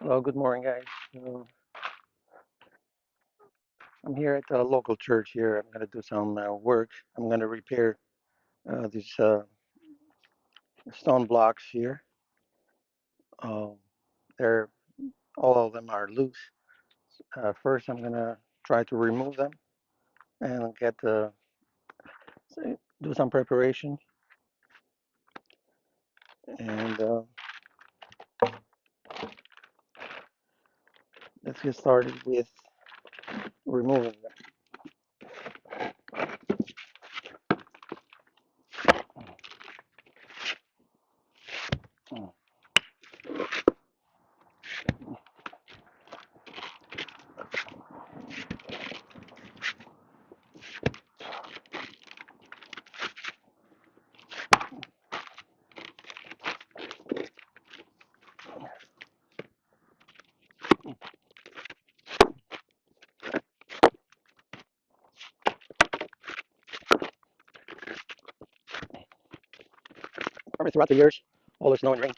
Hello, good morning, guys. I'm here at the local church here. I'm going to do some work. I'm going to repair these stone blocks here. Um, they're all of them are loose. First, I'm going to try to remove them and do some preparation. And let's get started with removing them. Probably throughout the years, all the snow and rain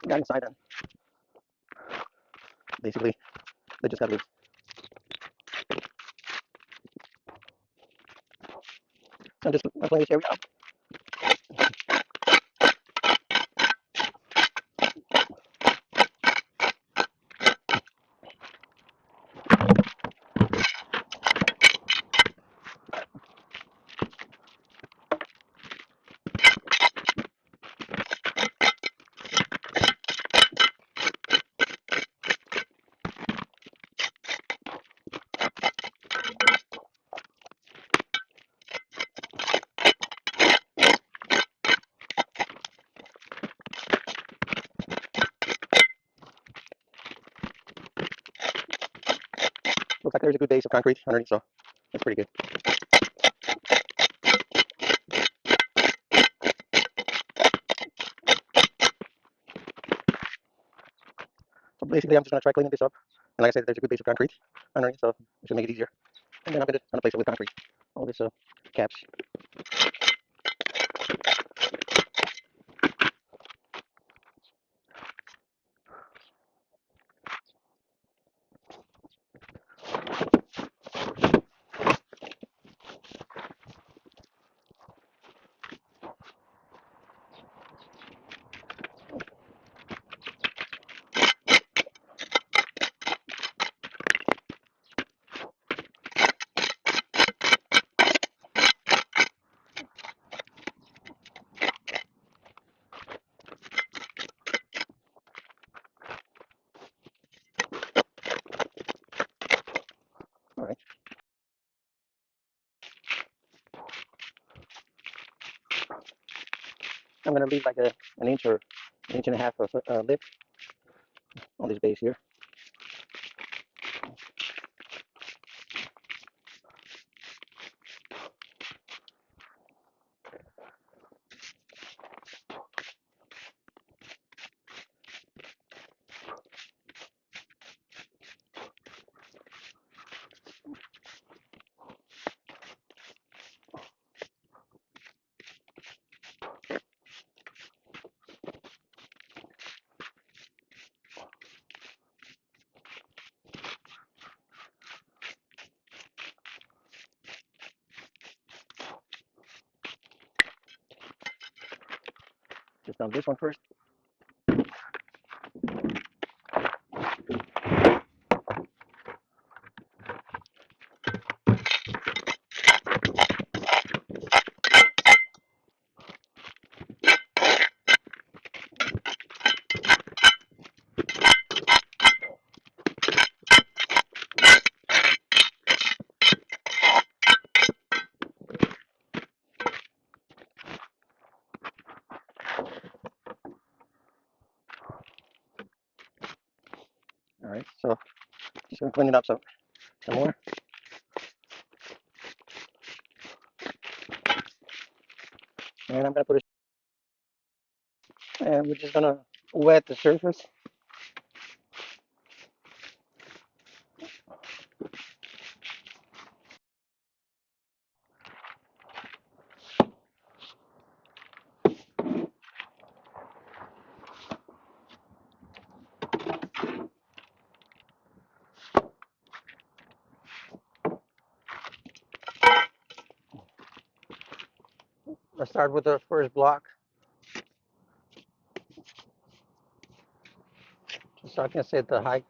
got inside, and basically they just got loose. So I'm just playing this area out. Looks like there's a good base of concrete underneath, so that's pretty good. So basically, I'm just going to try cleaning this up. And like I said, there's a good base of concrete underneath, so it should make it easier. And then I'm gonna place it with concrete. All this caps. All right. I'm gonna leave like an inch or an inch and a half of lip on this base here. Just done this one first. All right. So just gonna clean it up some more, and I'm gonna put it. And we're just gonna wet the surface. Let's start with the first block, just so I can set the height.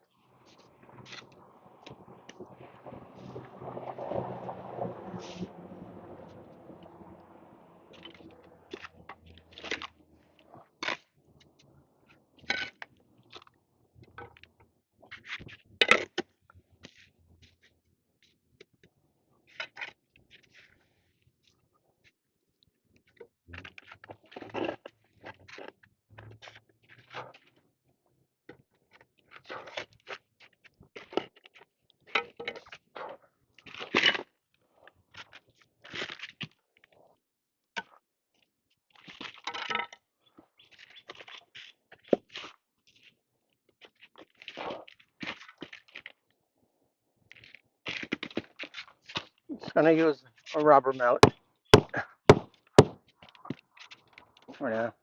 Just gonna use a rubber mallet for now.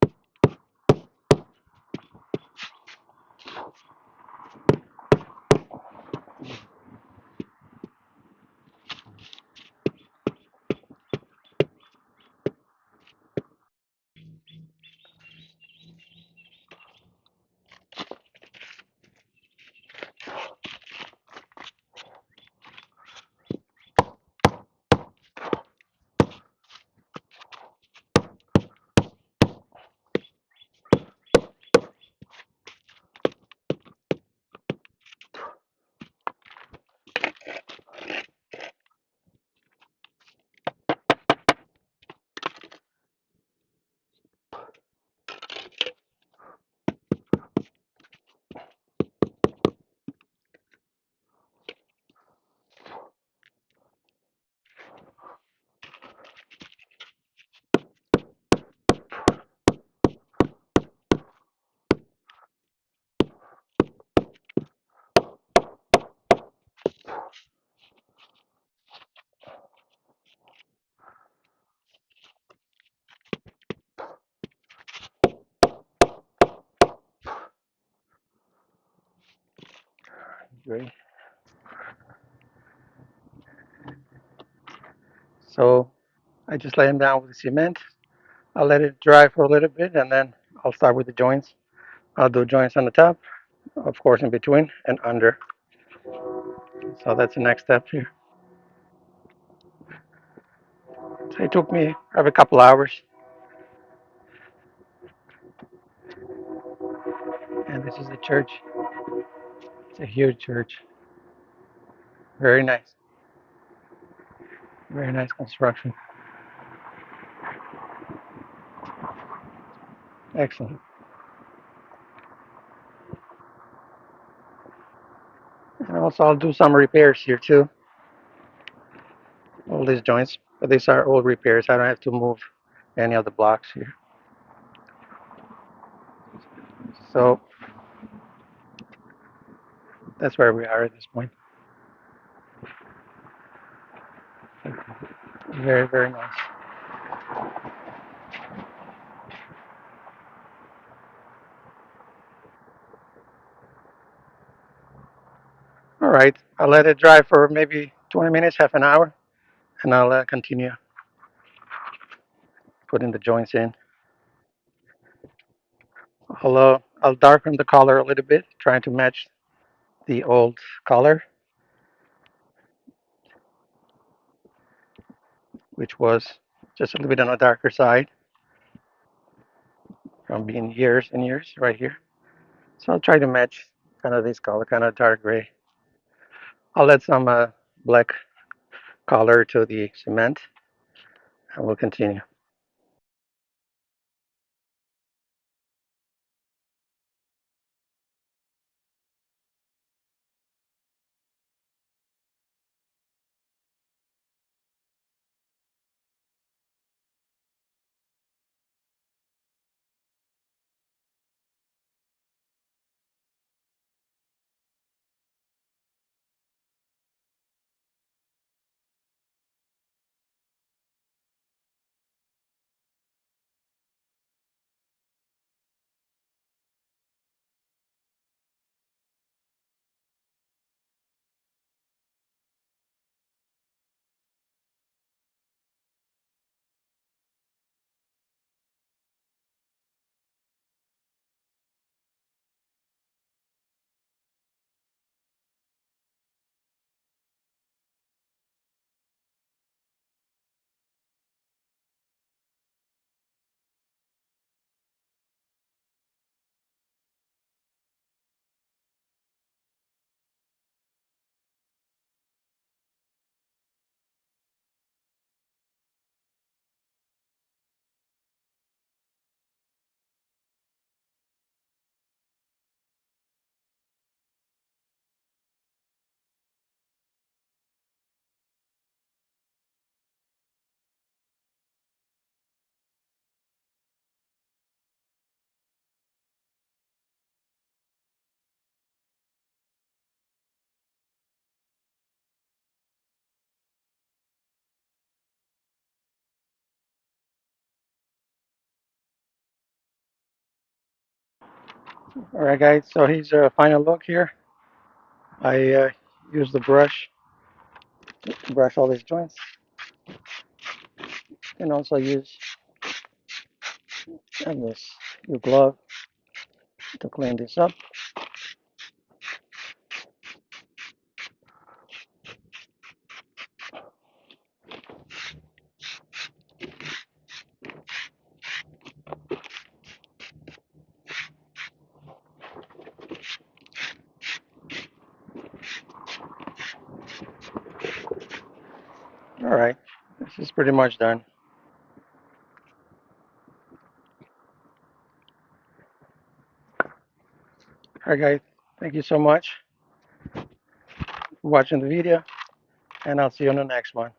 Great. So I just lay them down with the cement. I'll let it dry for a little bit, and then I'll start with the joints. I'll do joints on the top, of course, in between and under. So that's the next step here. So it took me a couple hours, and this is the church. It's a huge church. Very nice. Very nice construction. Excellent. And also, I'll do some repairs here too. All these joints, but these are all repairs. I don't have to move any of the blocks here. So that's where we are at this point. Very, very nice. All right, I'll let it dry for maybe 20 minutes, half an hour, and I'll continue putting the joints in. I'll darken the color a little bit, trying to match the old color, which was just a little bit on the darker side from being years and years right here. So I'll try to match kind of this color, kind of dark gray. I'll add some black color to the cement, and we'll continue. All right, guys. So here's a final look here. I use the brush to brush all these joints, and also use this new glove to clean this up. All right, this is pretty much done. All right, guys. Thank you so much for watching the video, and I'll see you on the next one.